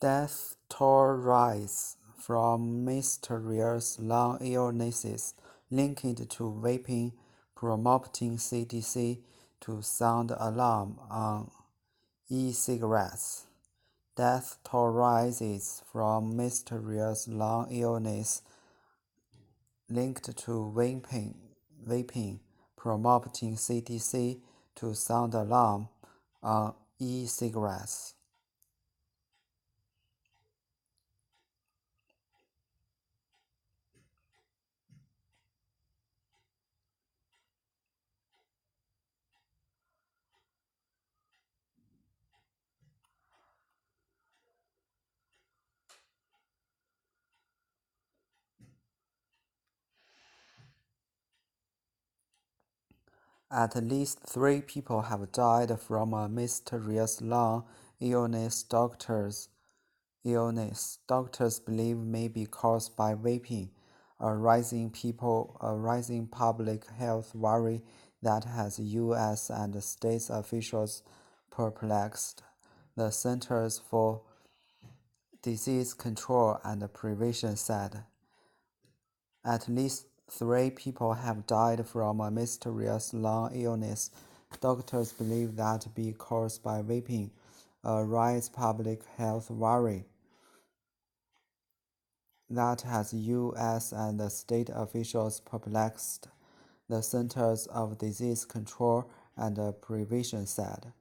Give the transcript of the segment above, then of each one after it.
Death toll rise from mysterious lung illnesses linked to vaping, prompting CDC to sound alarm on e-cigarettes. Death toll rises from mysterious lung illness linked to vaping, prompting CDC to sound alarm on e-cigarettes. At least 3 people have died from a mysterious lung illness doctors believe may be caused by vaping, a rising public health worry that has U.S. and state officials perplexed. The Centers for Disease Control and Prevention said. At least 3 people have died from a mysterious lung illness doctors believe that to be caused by vaping, a rising public health worry that has U.S. and state officials perplexed, the Centers of Disease Control and Prevention said.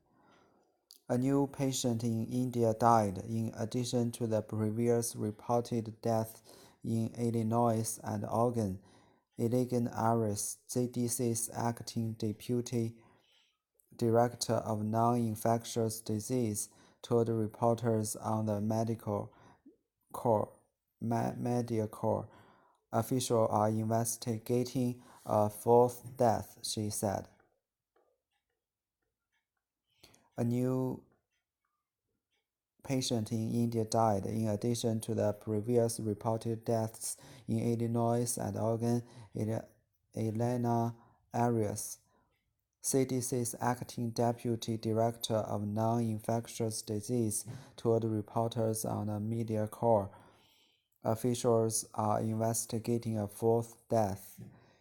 A new patient in India died, in addition to the previous reported deaths in Illinois and Oregon. Iligan Arias, CDC's acting deputy director of non-infectious disease, told reporters on the medical officials are investigating a fourth death, she said. A new patient in India died, in addition to the previous reported deaths in Illinois and Oregon. Elena Arias, CDC's acting deputy director of non-infectious disease, told reporters on a media call. Officials are investigating a fourth death,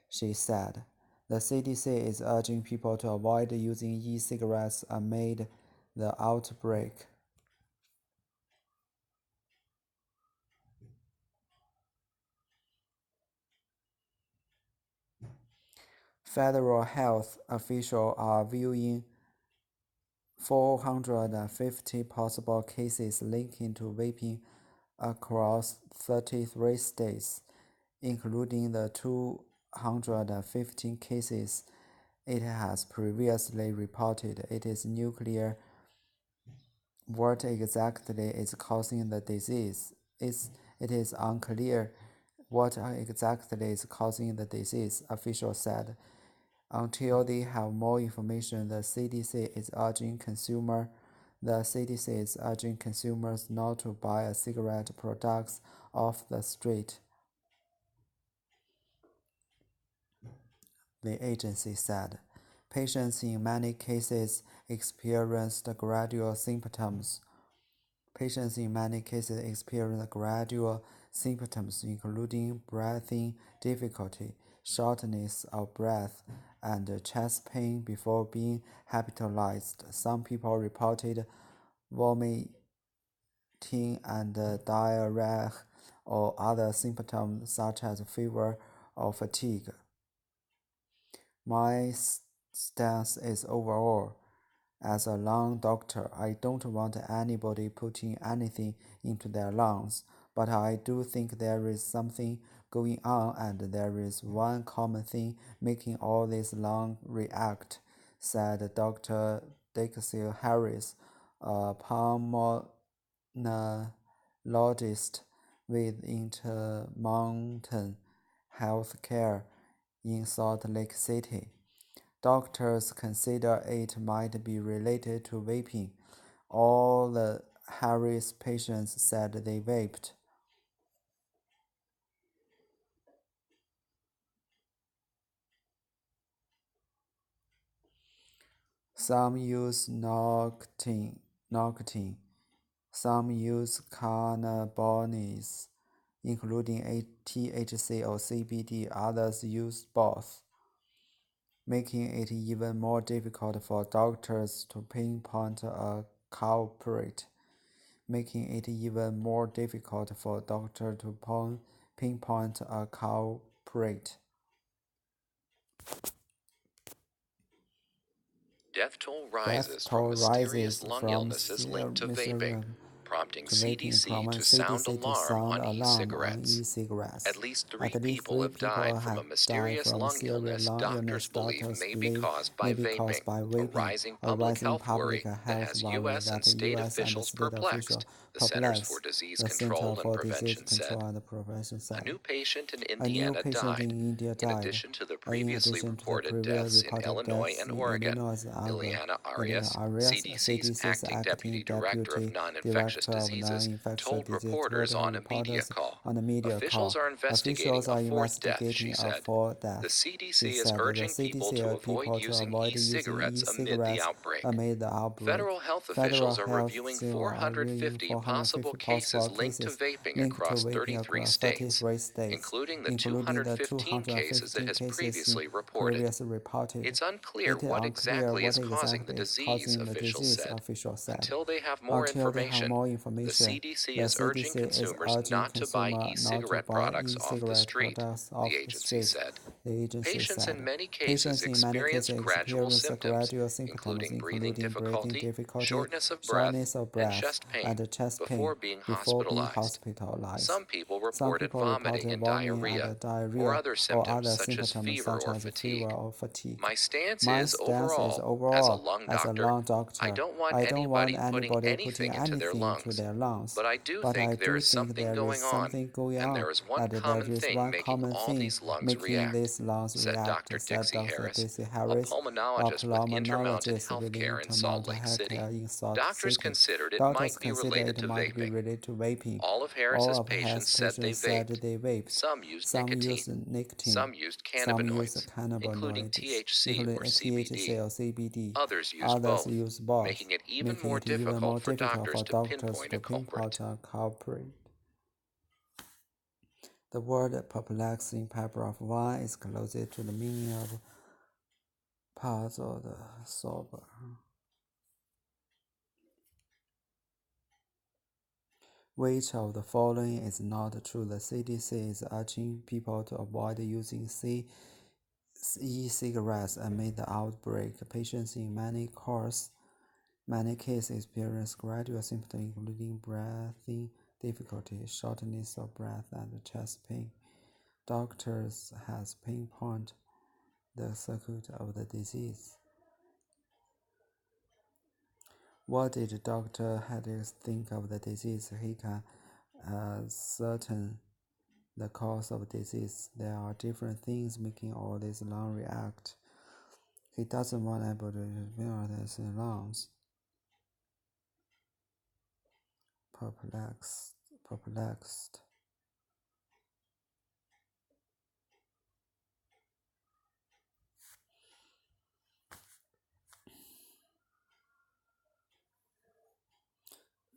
she said. The CDC is urging people to avoid using e-cigarettes amid the outbreak. Federal health officials are viewing 450 possible cases linking to vaping across 33 states, including the 215 cases it has previously reported. It is nuclear. What exactly is causing the disease? It is unclear what exactly is causing the disease, officials said. Until they have more information, the CDC is urging consumers not to buy cigarette products off the street, the agency said. Patients in many cases experienced gradual symptoms. Including breathing difficulty, shortness of breath, and chest pain before being hospitalized. Some people reported vomiting and diarrhea or other symptoms such as fever or fatigue. My stance is overall, as a lung doctor, I don't want anybody putting anything into their lungs, but I do think there is something going on, and there is one common thing making all these lungs react, said Dr. Dixie Harris, a pulmonologist with Intermountain Healthcare in Salt Lake City. Doctors consider it might be related to vaping. All the Harris patients said they vaped. Some use nicotine. Some use cannabinoids, including THC or CBD. Others use both, making it even more difficult for doctors to pinpoint a culprit. Making it even more difficult for doctors to pinpoint a culprit. Death toll rises from mysterious lung illnesses linked to vaping, prompting CDC to sound alarm on e-cigarettes. At least three people have died from a mysterious lung illness doctors believe may be caused by vaping, a rising public health worry that has U.S. and state officials perplexed, the Centers for Disease Control and Prevention said. A new patient in A new Indiana patient died, in India in died, addition to the in previously addition to the reported previous deaths in reported Illinois deaths and in Oregon. Illinois and Ileana Illinois Arias, Arias, CDC's CDC's acting acting deputy director of deputy non-infectious director of diseases, non-infectious told disease reporters told on a media reporters call. on a media Officials call. are investigating Officials a are fourth death, she investigating a said. fourth The death. She CDC is said the urging people CDC to urged avoid people to using avoid using e-cigarettes amid the e-cigarettes outbreak. amid the outbreak. Federal health Federal officials are health reviewing are reviewing 450 possible 450 cases possible linked to cases vaping linked to across vaping 33 across states, 33 states, including the including the 215 cases it 215 has cases previously reported. previously reported. It's unclear It is what unclear exactly what is causing the exactly is disease, causing the officials disease, said. officials said. Until they have more Until they have information, more the information, CDC the is urging CDC is consumers urging not to buy consumers not to e-cigarette buy products off the e-cigarette street, products the off the agency street, said. the agency Patients in said. many cases Patients in many experience cases gradual experience symptoms, gradual symptoms, including breathing including breathing difficulty, difficulty, shortness of breath, shortness of and breath, chest pain and chest pain before being before being hospitalized. hospitalized. Some people Some reported people vomiting reported and vomiting diarrhea, and or diarrhea other or symptoms other such as symptoms fever such or as fever fatigue. or fatigue. My stance My is stance is as a overall, lung as a doctor, lung I doctor, don't want I don't want anybody putting anybody putting anything into their anything into lungs. their lungs. But I do But I think there do is think something there is going on, something going and on, there is one and there common is thing one making common all thing these lungs making react, these lungs said react, Dr. said Dixie Dr. Harris, Dixie a Harris, a pulmonologist with Intermountain pulmonologist with Healthcare in Salt Intermountain Lake City. Healthcare in Salt Doctors City. considered it Doctors might be consider related it to might be vaping. related to vaping. All of All Harris's of patients his said they patients said vaped. they vaped. Some used Some used nicotine. nicotine. Some used Some use cannabinoids, including cannabinoids, THC or including THC CBD. or CBD. Others used Others both, use both, making it even making more it even difficult more for difficult doctors for to doctors pinpoint a to pinpoint culprit. a culprit. The word perplex in paragraph 1 is closer to the meaning of puzzled, sober. Which of the following is not true? The CDC is urging people to avoid using e-cigarettes amid the outbreak. Patients in many cases experience gradual symptoms including breathing difficulty, shortness of breath, and chest pain. Doctors has pinpointed the circuit of the disease. What did Dr. Hedges think of the disease? He can ascertain the cause of disease. There are different things making all these lungs react. He doesn't want able to feel his lungs. Perplexed.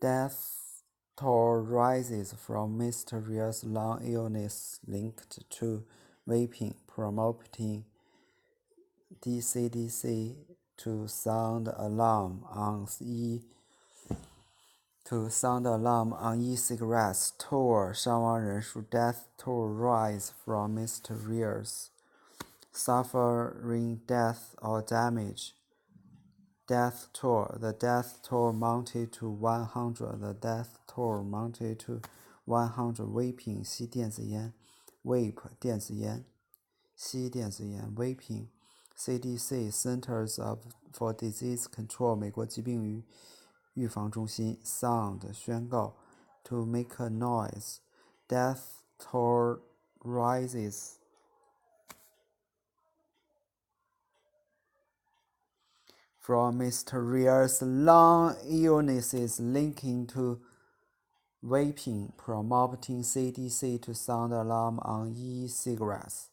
Death toll rises from mysterious lung illness linked to vaping, promoting DCDC to sound alarm on e-cigarettes toll 伤亡人数 death toll rise from mysterious suffering, death or damage. Death toll. The death toll mounted to 100. The death toll mounted to 100. Vaping 吸电子烟 vape 电子烟吸电子烟 vaping CDC Centers for Disease Control 美国疾病与预防中心 sound 宣告 to make a noise death toll rises from mysterious lung illnesses linking to vaping, promoting CDC to sound alarm on e-cigarettes.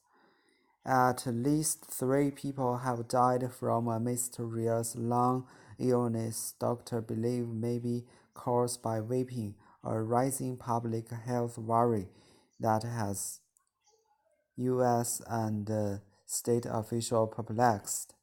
At least 3 people have died from a mysterious lung illness doctors believe may be caused by vaping, a rising public health worry that has U.S. and state officials perplexed.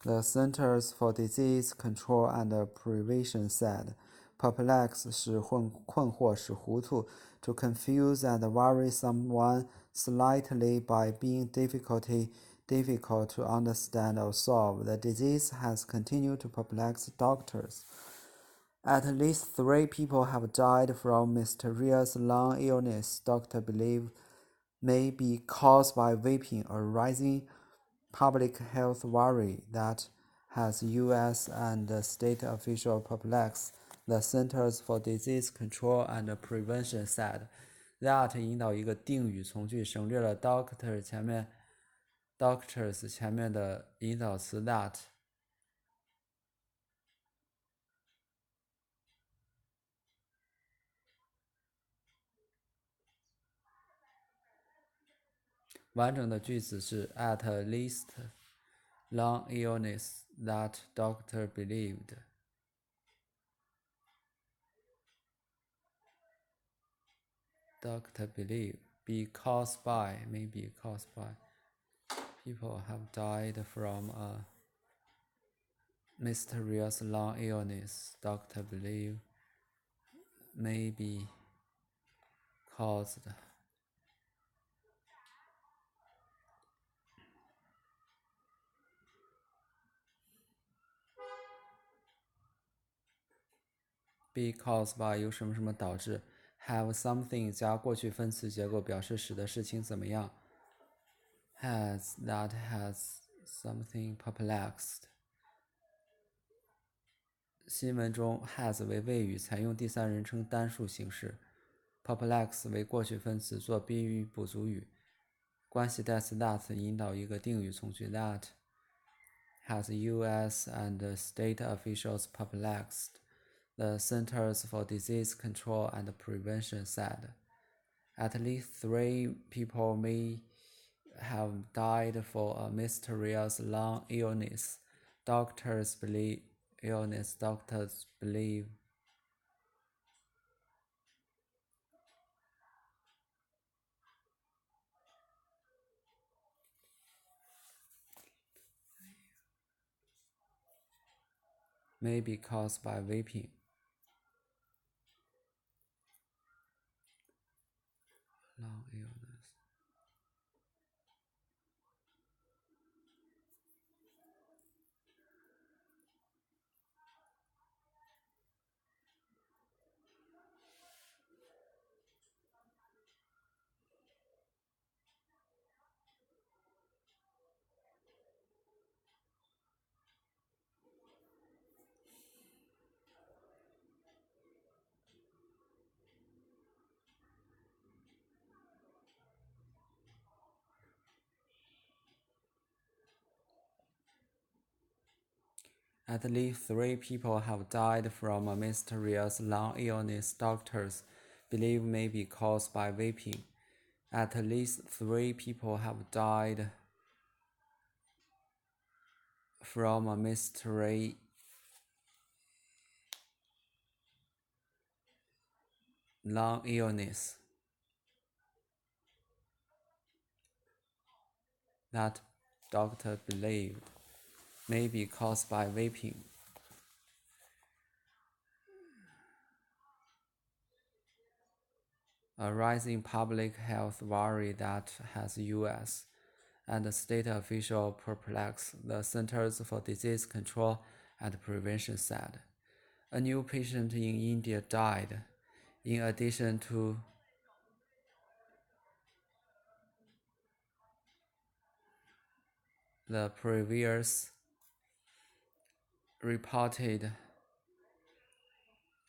The Centers for Disease Control and Prevention said, "Perplex 是困惑使糊涂 to confuse and worry someone slightly by being difficult to understand or solve. The disease has continued to perplex doctors. At least 3 people have died from mysterious lung illness doctors believe may be caused by vaping, a rising public health worry that has U.S. and state officials perplexed," the Centers for Disease Control and Prevention said. That 引导一个定语从句，省略了 doctors 前面的引导词 that。完整的句子是 at least lung illness that doctor believed. Doctor believe be caused by, maybe caused by. People have died from a mysterious lung illness. Doctor believe may be caused be caused by 由什么什么导致 have something 加过去分词结构表示使得事情怎么样 has that has something perplexed 新闻中 has 为谓语采用第三人称单数形式 perplex 为过去分词做宾语补足语关系代词 that 引导一个定语从句 that has U.S. and state officials perplexed, the Centers for Disease Control and Prevention said. At least 3 people may have died for a mysterious lung illness. Doctors believe may be caused by vaping. Lung illness. At least 3 people have died from a mysterious lung illness doctors believe may be caused by vaping. At least 3 people have died from a mysterious lung illness that doctor believed may be caused by vaping. A rising public health worry that has U.S. and state officials perplexed, the Centers for Disease Control and Prevention said. A new patient in India died, in addition to the previous reported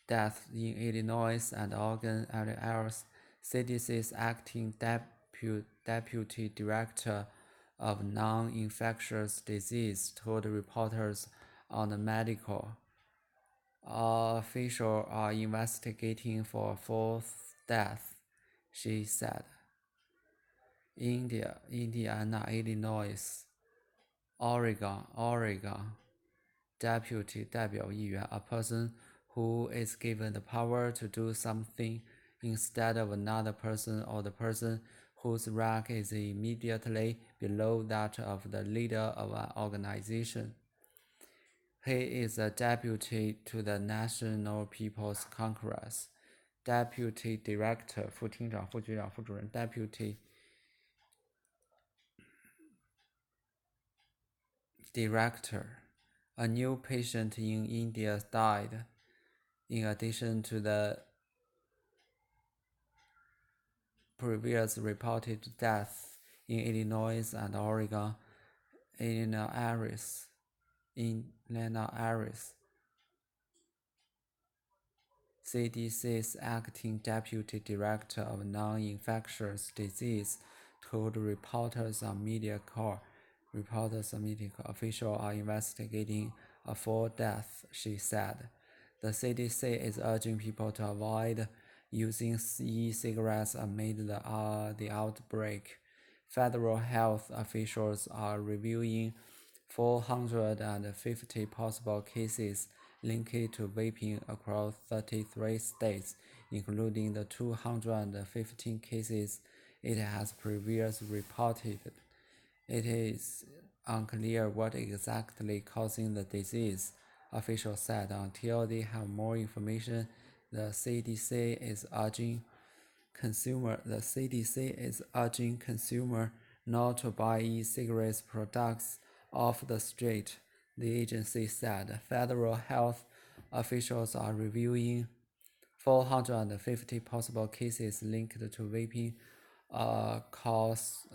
death in Illinois and Oregon and else. CDC's acting deputy director of non-infectious disease told reporters on the Officials are investigating for a fourth death, she said. Indiana, Illinois, Oregon, deputy 代表议员 a person who is given the power to do something instead of another person or the person whose rank is immediately below that of the leader of an organization. He is a deputy to the National People's Congress, deputy director 副厅长、副局长、副主任 deputy director. A new patient in India died. In addition to the previous reported deaths in Illinois and Oregon, Illinois, CDC's acting deputy director of non-infectious disease told reporters on MediaCorp officials are investigating a fourth death, she said. The CDC is urging people to avoid using e-cigarettes amid the outbreak. Federal health officials are reviewing 450 possible cases linked to vaping across 33 states, including the 215 cases it has previously reported. It is unclear what exactly causing the disease, officials said. Until they have more information, the CDC is urging consumer not to buy e-cigarettes products off the street, the agency said. Federal health officials are reviewing 450 possible cases linked to vaping across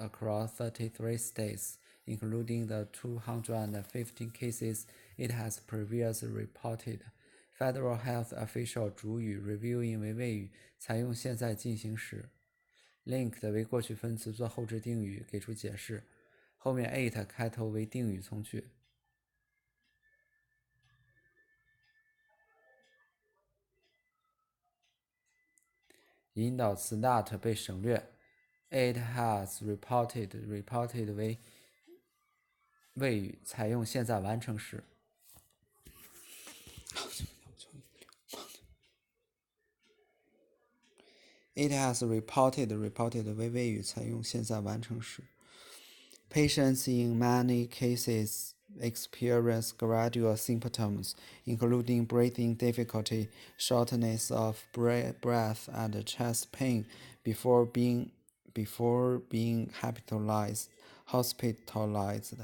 33 states, including the 215 cases it has previously reported. Federal health official 主语 reviewing 为谓语，采用现在进行时。linked 为过去分词做后置定语，给出解释。后面 it 开头为定语从句。引导词 that 被省略。It has reported 为谓语，采用现在完成时。It has reported 为谓语，采用现在完成时。Patients in many cases experience gradual symptoms, including breathing difficulty, shortness of breath, and chest pain before being hospitalized.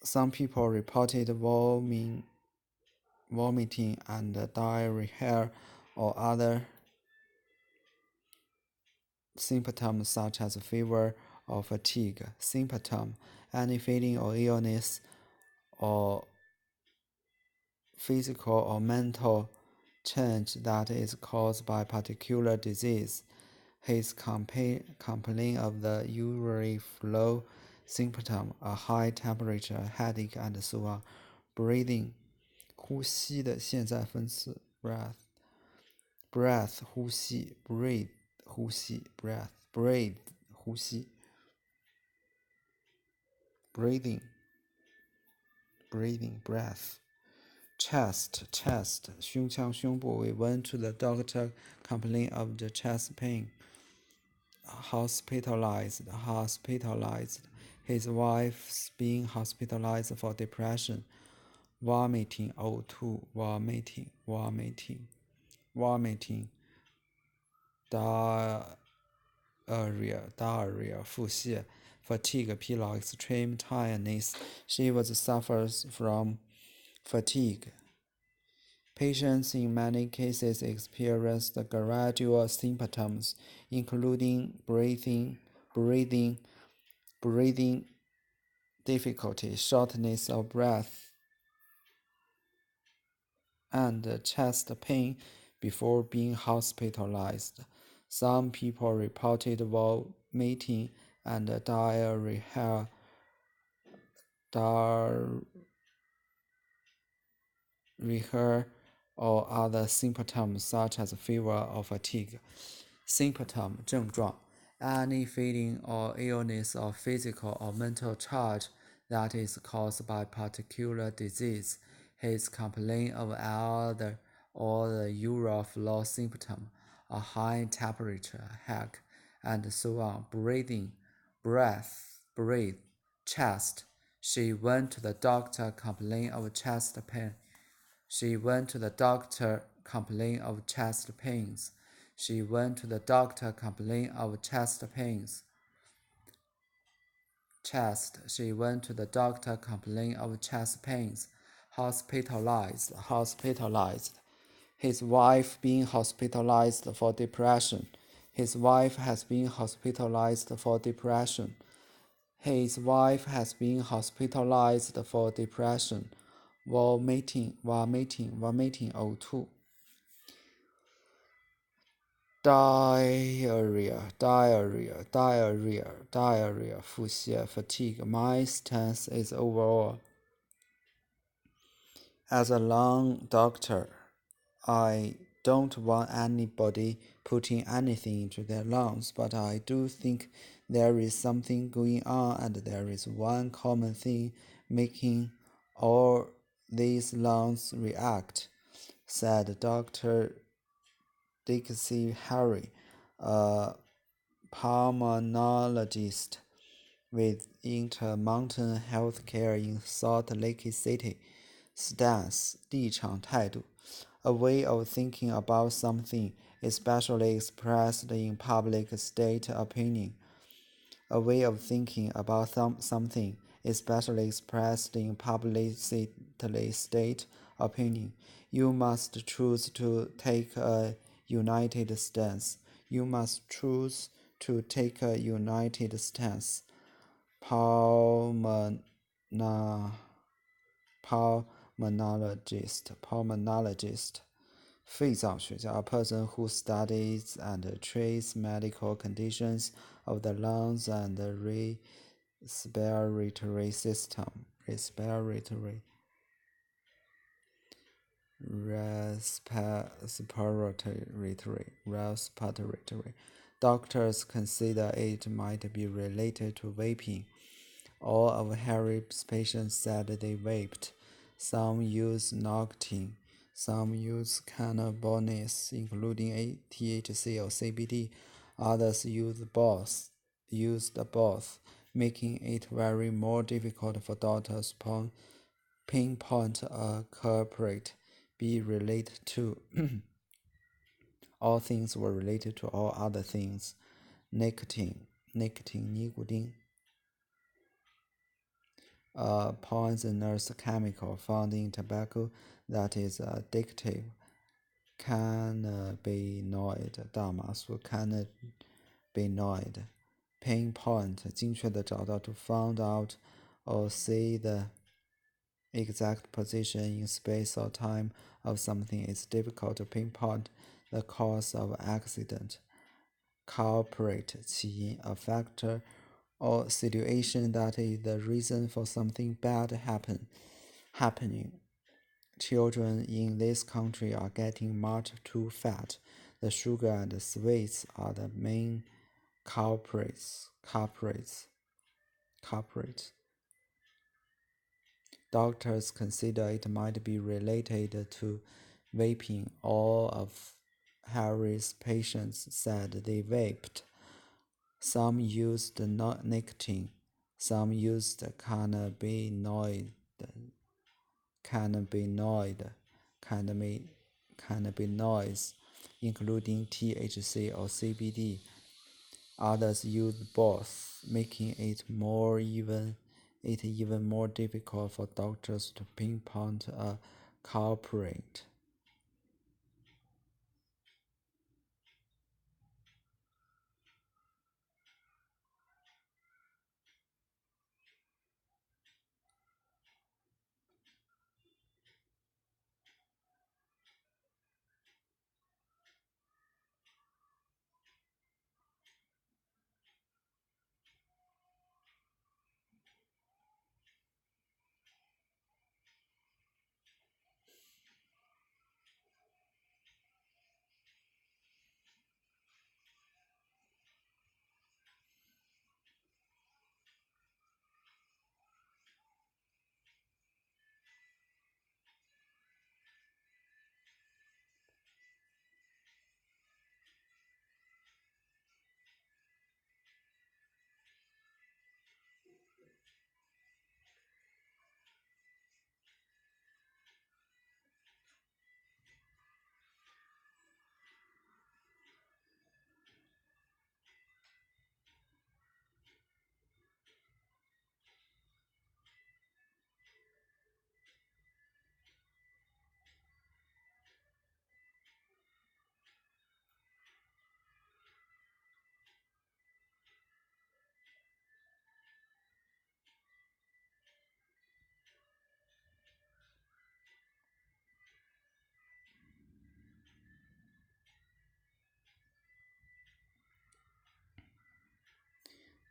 Some people reported vomiting and diarrhea or other symptoms such as fever or fatigue. Symptom, any feeling or illness or physical or mental change that is caused by particular disease. His complaint of the urinary flow symptom, a high temperature, headache, and so on. Breathing, 呼吸的现在分词 breath 呼吸 breathe 呼吸 breathe 呼吸 breathing breath chest 胸腔胸部 We went to the doctor complaining of the chest pain. Hospitalized his wife's being hospitalized for depression. Vomiting O2 vomiting diarrhea 腹泻 fatigue 疲劳 extreme tiredness she suffers from fatigue. Patients in many cases experienced gradual symptoms, including breathing difficulty, shortness of breath, and chest pain before being hospitalized. Some people reported vomiting and recur or other symptoms such as fever or fatigue. Symptom 症状 any feeling or illness or physical or mental charge that is caused by particular disease. His complaint of elder or the usual flu symptom, a high temperature, headache, and so on. Breathe, chest. She went to the doctor, complained of chest pain. She went to the doctor, complained of chest pains. She went to the doctor, complained of chest pains. Chest. She went to the doctor, complained of chest pains. Hospitalized. His wife being hospitalized for depression. His wife has been hospitalized for depression. His wife has been hospitalized for depression. Vomiting,呕吐。Diarrhea,腹泻 fatigue. My stance is overall. As a lung doctor, I don't want anybody putting anything into their lungs, but I do think there is something going on, and there is one common thing making all these lungs react, said Dr. Dixie Harry, a pulmonologist with Intermountain Healthcare in Salt Lake City. Stance, 立场态度 a way of thinking about something, especially expressed in public state opinion. A way of thinking about something, especially expressed in public state opinion. You must choose to take a united stance. You must choose to take a united stance. Pulmonologist, 肺脏学家 a person who studies and treats medical conditions of the lungs and the respiratory system. Respiratory. Doctors consider it might be related to vaping. All of Harry's patients said they vaped. Some use nicotine. Some use cannabis, including THC or CBD. Others used both, making it very more difficult for doctors to pinpoint a culprit. Be related to. All things were related to all other things. Nicotine, 尼古丁。A poisonous chemical found in tobacco that is addictive. Cannabinoid, 大麻素 cannabinoid. Pinpoint, 精确的找到 to find out or see the exact position in space or time of something. It's difficult to pinpoint the cause of accident. Culprit, 起因 a factor or situation that is the reason for something bad happening. Children in this country are getting much too fat. The sugar and the sweets are the main culprits. Doctors consider it might be related to vaping. All of Harry's patients said they vaped. Some used nicotine. Some used cannabinoids, including THC or CBD. Others used both, making it even more difficult for doctors to pinpoint a culprit.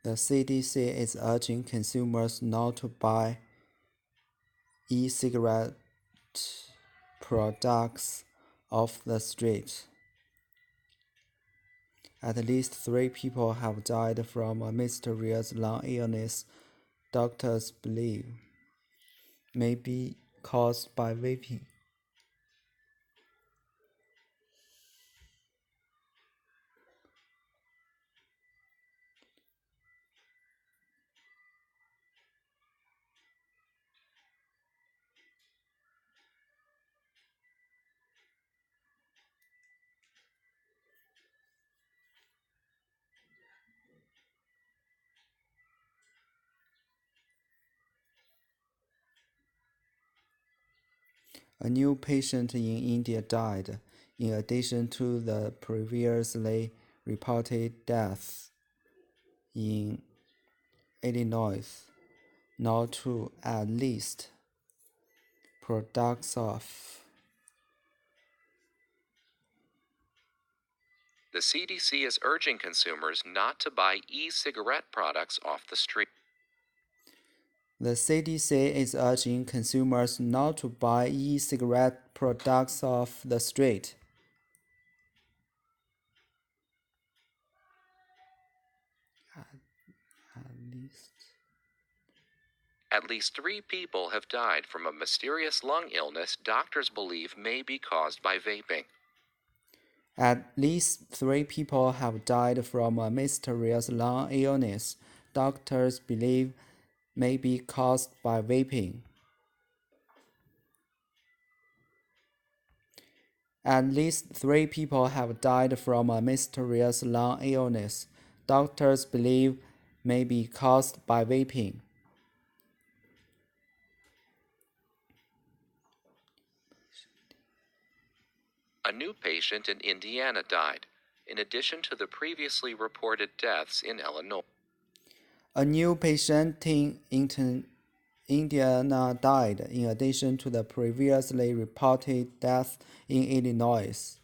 The CDC is urging consumers not to buy e-cigarette products off the street. At least 3 people have died from a mysterious lung illness doctors believe may be caused by vaping. A new patient in India died, in addition to the previously reported deaths in Illinois. Now to at least products of. The CDC is urging consumers not to buy e-cigarette products off the street. The CDC is urging consumers not to buy e-cigarette products off the street. At least 3 people have died from a mysterious lung illness doctors believe may be caused by vaping. At least 3 people have died from a mysterious lung illness doctors believe may be caused by vaping. At least 3 people have died from a mysterious lung illness doctors believe may be caused by vaping. A new patient in Indiana died, in addition to the previously reported deaths in Illinois. A new patient in Indiana died, in addition to the previously reported death in Illinois.